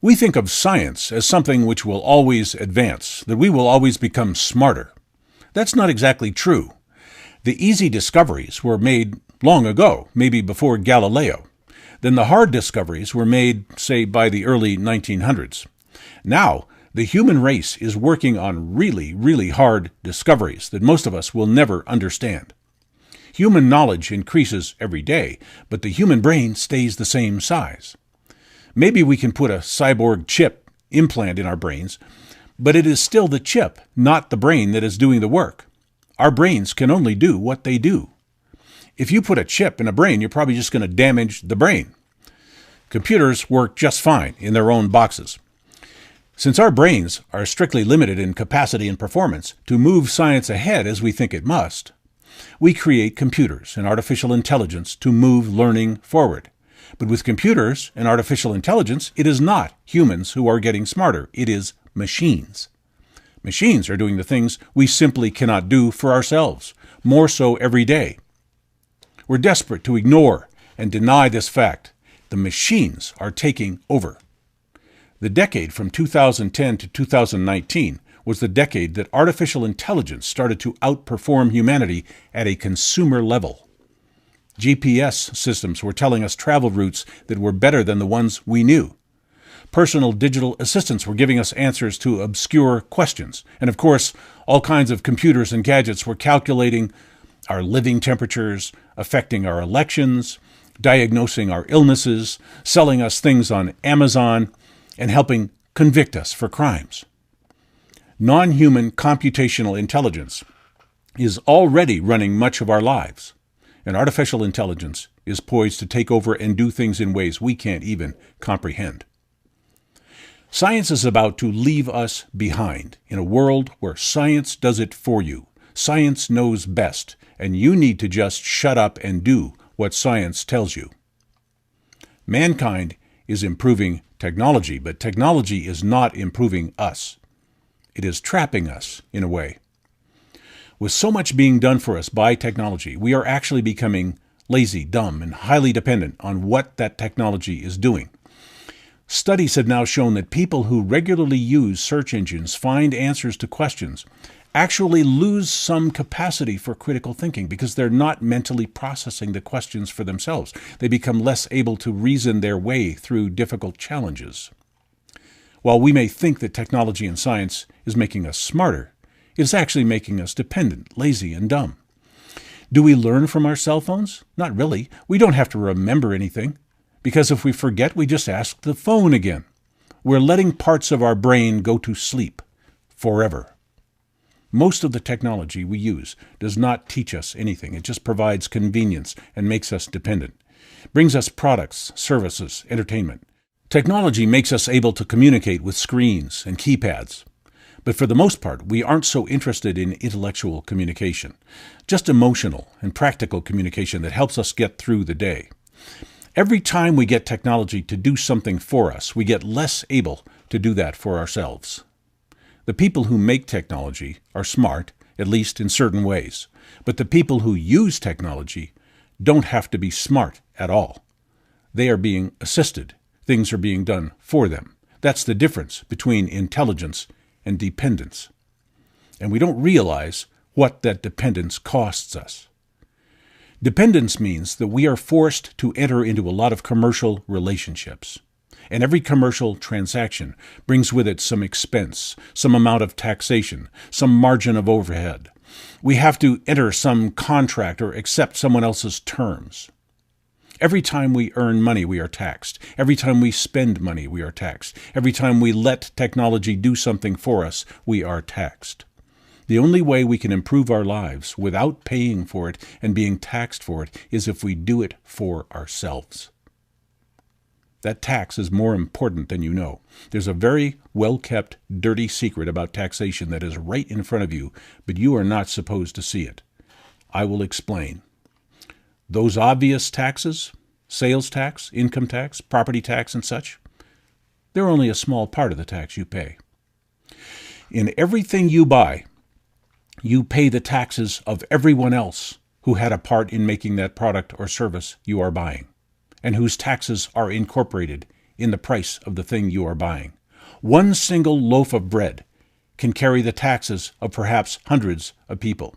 We think of science as something which will always advance, that we will always become smarter. That's not exactly true. The easy discoveries were made long ago, maybe before Galileo. Then the hard discoveries were made, say, by the early 1900s. Now, the human race is working on really, really hard discoveries that most of us will never understand. Human knowledge increases every day, but the human brain stays the same size. Maybe we can put a cyborg chip implant in our brains, but it is still the chip, not the brain, that is doing the work. Our brains can only do what they do. If you put a chip in a brain, you're probably just going to damage the brain. Computers work just fine in their own boxes. Since our brains are strictly limited in capacity and performance to move science ahead as we think it must, we create computers and artificial intelligence to move learning forward. But with computers and artificial intelligence, it is not humans who are getting smarter. It is machines. Machines are doing the things we simply cannot do for ourselves, more so every day. We're desperate to ignore and deny this fact. The machines are taking over. The decade from 2010 to 2019 was the decade that artificial intelligence started to outperform humanity at a consumer level. GPS systems were telling us travel routes that were better than the ones we knew. Personal digital assistants were giving us answers to obscure questions. And of course, all kinds of computers and gadgets were calculating our living temperatures, affecting our elections, diagnosing our illnesses, selling us things on Amazon, and helping convict us for crimes. Non-human computational intelligence is already running much of our lives. And artificial intelligence is poised to take over and do things in ways we can't even comprehend. Science is about to leave us behind in a world where science does it for you. Science knows best, and you need to just shut up and do what science tells you. Mankind is improving technology, but technology is not improving us. It is trapping us in a way. With so much being done for us by technology, we are actually becoming lazy, dumb, and highly dependent on what that technology is doing. Studies have now shown that people who regularly use search engines, find answers to questions, actually lose some capacity for critical thinking because they're not mentally processing the questions for themselves. They become less able to reason their way through difficult challenges. While we may think that technology and science is making us smarter, it is actually making us dependent, lazy, and dumb. Do we learn from our cell phones? Not really. We don't have to remember anything, because if we forget, we just ask the phone again. We're letting parts of our brain go to sleep forever. Most of the technology we use does not teach us anything. It just provides convenience and makes us dependent. It brings us products, services, entertainment. Technology makes us able to communicate with screens and keypads. But for the most part, we aren't so interested in intellectual communication, just emotional and practical communication that helps us get through the day. Every time we get technology to do something for us, we get less able to do that for ourselves. The people who make technology are smart, at least in certain ways, but the people who use technology don't have to be smart at all. They are being assisted. Things are being done for them. That's the difference between intelligence and dependence. And we don't realize what that dependence costs us. Dependence means that we are forced to enter into a lot of commercial relationships. And every commercial transaction brings with it some expense, some amount of taxation, some margin of overhead. We have to enter some contract or accept someone else's terms. Every time we earn money, we are taxed. Every time we spend money, we are taxed. Every time we let technology do something for us, we are taxed. The only way we can improve our lives without paying for it and being taxed for it is if we do it for ourselves. That tax is more important than you know. There's a very well-kept, dirty secret about taxation that is right in front of you, but you are not supposed to see it. I will explain. Those obvious taxes, sales tax, income tax, property tax, and such, they're only a small part of the tax you pay. In everything you buy, you pay the taxes of everyone else who had a part in making that product or service you are buying, and whose taxes are incorporated in the price of the thing you are buying. One single loaf of bread can carry the taxes of perhaps hundreds of people.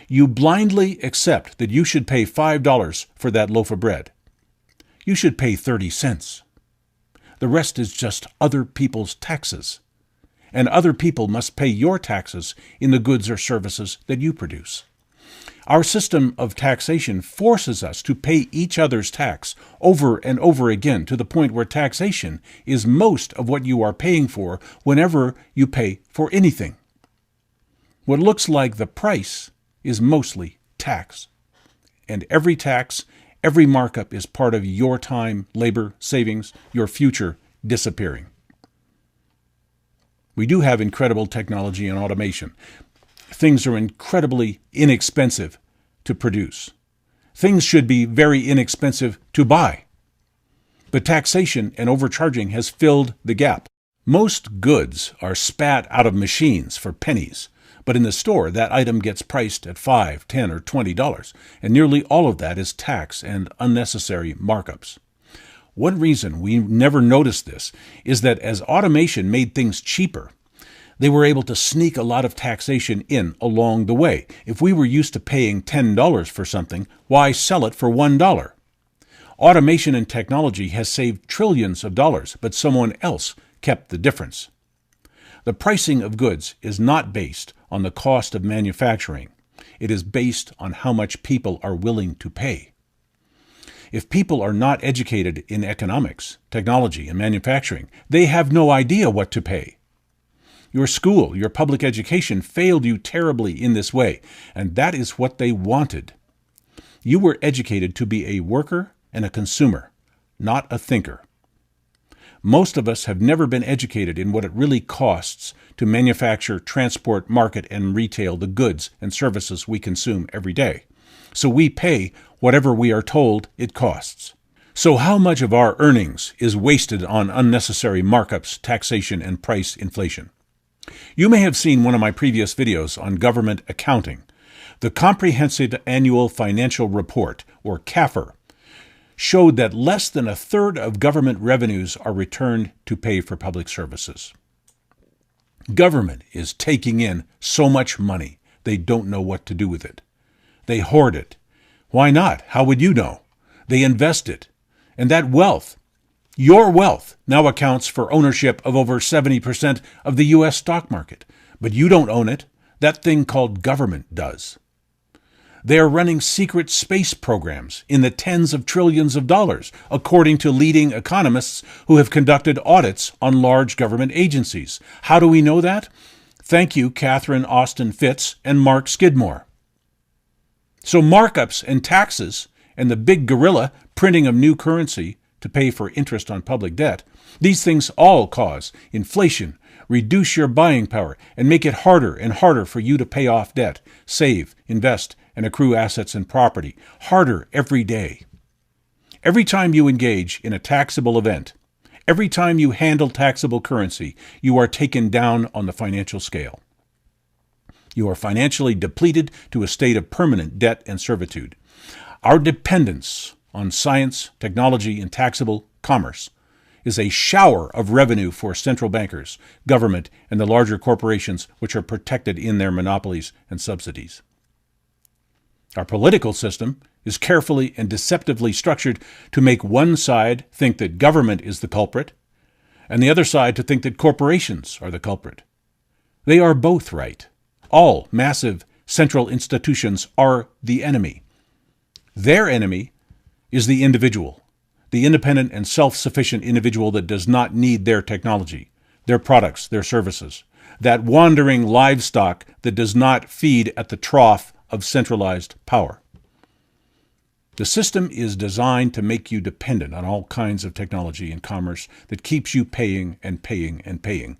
You blindly accept that you should pay $5 for that loaf of bread. You should pay 30 cents. The rest is just other people's taxes. And other people must pay your taxes in the goods or services that you produce. Our system of taxation forces us to pay each other's tax over and over again to the point where taxation is most of what you are paying for whenever you pay for anything. What looks like the price is mostly tax. And every tax, every markup is part of your time, labor, savings, your future disappearing. We do have incredible technology and automation. Things are incredibly inexpensive to produce. Things should be very inexpensive to buy. But taxation and overcharging has filled the gap. Most goods are spat out of machines for pennies, but in the store that item gets priced at $5, $10, or $20, and nearly all of that is tax and unnecessary markups. One reason we never noticed this is that as automation made things cheaper, they were able to sneak a lot of taxation in along the way. If we were used to paying $10 for something, why sell it for $1? Automation and technology has saved trillions of dollars, but someone else kept the difference. The pricing of goods is not based on the cost of manufacturing. It is based on how much people are willing to pay. If people are not educated in economics, technology, and manufacturing, they have no idea what to pay. Your school, your public education failed you terribly in this way, and that is what they wanted. You were educated to be a worker and a consumer, not a thinker. Most of us have never been educated in what it really costs to manufacture, transport, market, and retail the goods and services we consume every day. So we pay whatever we are told it costs. So how much of our earnings is wasted on unnecessary markups, taxation, and price inflation? You may have seen one of my previous videos on government accounting. The Comprehensive Annual Financial Report, or CAFR, showed that less than a third of government revenues are returned to pay for public services. Government is taking in so much money, they don't know what to do with it. They hoard it. Why not? How would you know? They invest it. And that wealth, your wealth, now accounts for ownership of over 70% of the U.S. stock market. But you don't own it. That thing called government does. They are running secret space programs in the tens of trillions of dollars, according to leading economists who have conducted audits on large government agencies. How do we know that? Thank you, Catherine Austin Fitts and Mark Skidmore. So markups and taxes and the big gorilla printing of new currency to pay for interest on public debt, these things all cause inflation, reduce your buying power, and make it harder and harder for you to pay off debt, save, invest, and accrue assets and property. Harder every day. Every time you engage in a taxable event, every time you handle taxable currency, you are taken down on the financial scale. You are financially depleted to a state of permanent debt and servitude. Our dependence on science, technology, and taxable commerce is a shower of revenue for central bankers, government, and the larger corporations which are protected in their monopolies and subsidies. Our political system is carefully and deceptively structured to make one side think that government is the culprit, and the other side to think that corporations are the culprit. They are both right. All massive central institutions are the enemy. Their enemy is the individual, the independent and self-sufficient individual that does not need their technology, their products, their services, that wandering livestock that does not feed at the trough of centralized power. The system is designed to make you dependent on all kinds of technology and commerce that keeps you paying and paying and paying.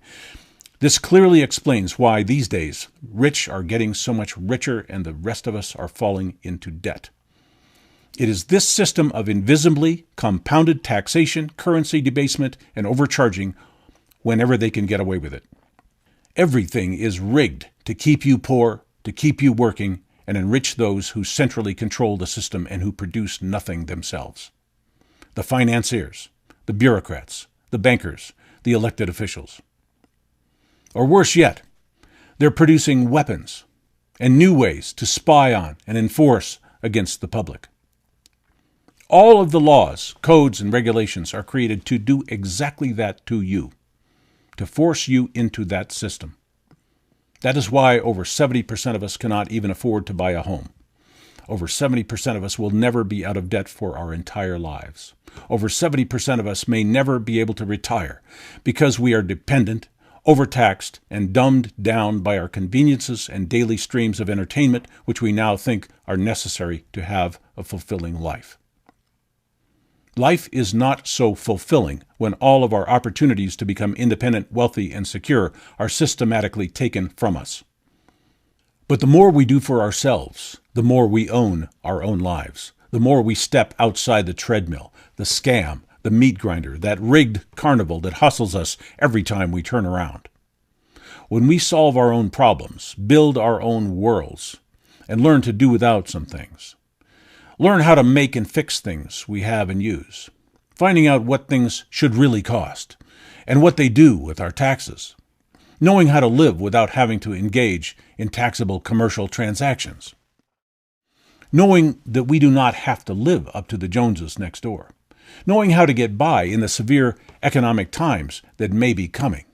This clearly explains why these days rich are getting so much richer and the rest of us are falling into debt. It is this system of invisibly compounded taxation, currency debasement, and overcharging whenever they can get away with it. Everything is rigged to keep you poor, to keep you working, and enrich those who centrally control the system and who produce nothing themselves. The financiers, the bureaucrats, the bankers, the elected officials. Or worse yet, they're producing weapons and new ways to spy on and enforce against the public. All of the laws, codes, and regulations are created to do exactly that to you, to force you into that system. That is why over 70% of us cannot even afford to buy a home. Over 70% of us will never be out of debt for our entire lives. Over 70% of us may never be able to retire because we are dependent, overtaxed, and dumbed down by our conveniences and daily streams of entertainment, which we now think are necessary to have a fulfilling life. Life is not so fulfilling when all of our opportunities to become independent, wealthy, and secure are systematically taken from us. But the more we do for ourselves, the more we own our own lives, the more we step outside the treadmill, the scam, the meat grinder, that rigged carnival that hustles us every time we turn around. When we solve our own problems, build our own worlds, and learn to do without some things, learn how to make and fix things we have and use, finding out what things should really cost, and what they do with our taxes, knowing how to live without having to engage in taxable commercial transactions, knowing that we do not have to live up to the Joneses next door, knowing how to get by in the severe economic times that may be coming,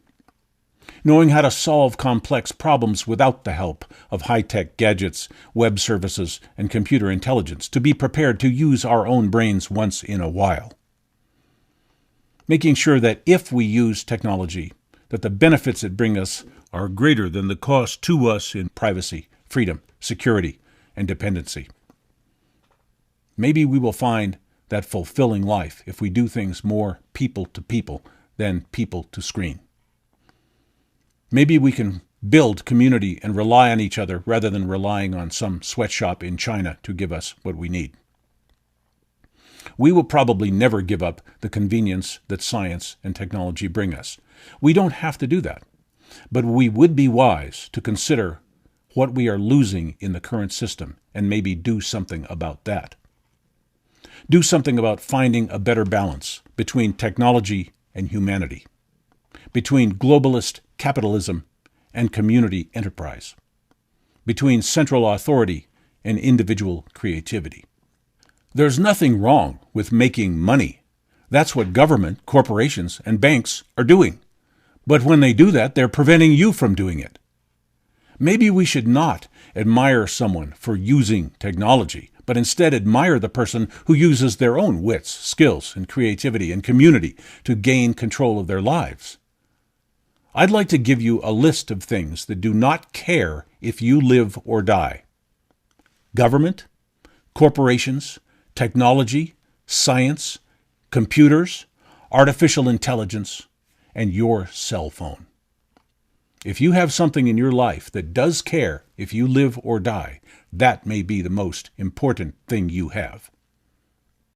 knowing how to solve complex problems without the help of high-tech gadgets, web services, and computer intelligence, to be prepared to use our own brains once in a while, making sure that if we use technology, that the benefits it brings us are greater than the cost to us in privacy, freedom, security, and dependency. Maybe we will find that fulfilling life if we do things more people to people than people to screen. Maybe we can build community and rely on each other rather than relying on some sweatshop in China to give us what we need. We will probably never give up the convenience that science and technology bring us. We don't have to do that. But we would be wise to consider what we are losing in the current system and maybe do something about that. Do something about finding a better balance between technology and humanity, between globalist capitalism and community enterprise, between central authority and individual creativity. There's nothing wrong with making money. That's what government, corporations, and banks are doing. But when they do that, they're preventing you from doing it. Maybe we should not admire someone for using technology, but instead admire the person who uses their own wits, skills, and creativity and community to gain control of their lives. I'd like to give you a list of things that do not care if you live or die. Government, corporations, technology, science, computers, artificial intelligence, and your cell phone. If you have something in your life that does care if you live or die, that may be the most important thing you have.